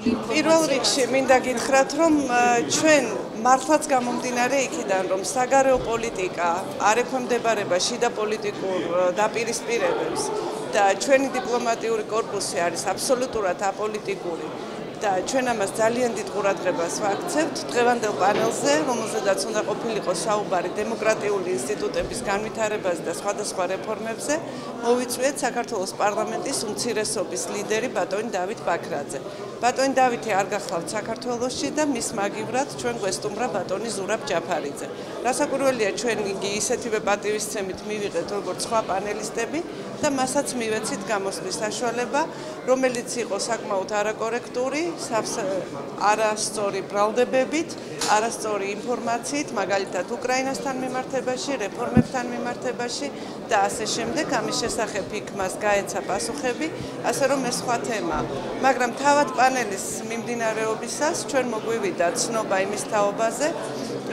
პირველ რიგში მინდა გითხრათ, რომ ჩვენ მართლაც გამომდინარე იქიდან, რომ საგარეო პოლიტიკა არ ექვემდებარება შიდა პოლიტიკურ დაპირისპირებებს და ჩვენი დიპლომატიური კორპუსი არის აბსოლუტურად აპოლიტიკური და ჩვენ ამას ძალიან დიდ ყურადღებას ვაქცევთ დღევანდელ პანელზე, რომელზედაც უნდა ყოფილიყო საუბარი დემოკრატიული ინსტიტუტების განვითარებაზე და სხვადასხვა რეფორმებზე, მოვიწვიეთ საქართველოს პარლამენტის უმცირესობის ლიდერი ბატონი დავით ბაქრაძე. ბატონი დავითი არ გახლავთ საქართველოში და მის მაგივრად ჩვენ გვესტუმრა ბატონი ზურაბ ჯაფარიძე. რასაკვირველია, ჩვენ იგი ისეთივე პატივისცემით მივიღეთ როგორც სხვა პანელისტები და მასაც მივეცით გამოსვლის საშუალება, რომელიც იყო საკმაოდ არაკორექტური, არასწორი ბრალდებებით, არასწორი ინფორმაციით, მაგალითად უკრაინასთან მიმართებაში, რეფორმებთან მიმართებაში და ასე შემდეგ. ამის შესახებ იქ მას გაეცა პასუხები, ასე რომ ეს სხვა თემაა. მაგრამ თავად პანელის მიმდინარეობისას ჩვენ მოგვივიდა ცნობა იმის თაობაზე,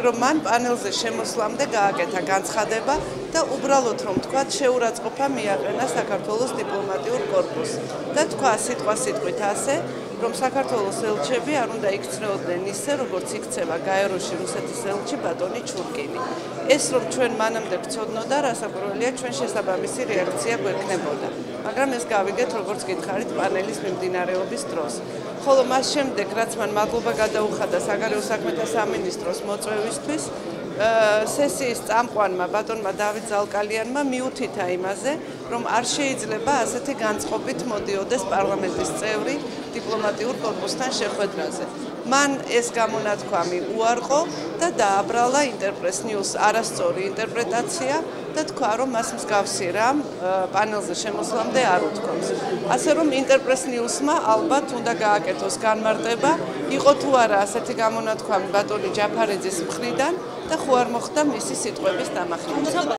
რომ მან პანელზე შემოსვლამდე გააკეთა განცხადება და უბრალოდ რომ თქვა, შეურაცხყოფა მიაყენა საქართველოს დიპლომატიურ კორპუსს და თქვა სიტყვასიტყვით ასე, რომ საქართველოს ელჩები არ უნდა იქცნეოდნენ ისე, როგორც იქცევა გაეროში რუსეთის ელჩი ბატონი ჩურკინი. ეს რომ ჩვენ მანამდე ვცოდნოდა, რასაკვირველია, ჩვენ შესაბამისი რეაქცია გვექნებოდა. მაგრამ ეს გავიგეთ, როგორც გითხარით, პანელის მიმდინარეობის დროს. ხოლო მას შემდეგ, რაც მან მადლობა გადაუხადა საგარეო საქმეთა სამინისტროს მოწვევისთვის, სესიის წამყვანმა ბატონმა დავით ზალკალიანმა მიუთითა იმაზე, რომ არ შეიძლება ასეთი განწყობით მოდიოდეს პარლამენტის წევრი დიპლომატიურ კორპუსთან შეხვედრაზე. მან ეს გამონათქვამი უარყო და დააბრალა ინტერპრეს ნიუს არასწორი ინტერპრეტაცია და თქვა, რომ მას მსგავსი რამ პანელზე შემოსვლამდე არ უთქვამს. ასე რომ ინტერპრეს ნიუსმა ალბათ უნდა გააკეთოს განმარტება, იყო თუ არა ასეთი გამონათქვამი ბატონი ჯაფარიძის მხრიდან და ხო არ მოხდა მისი სიტყვების დამახინჯება.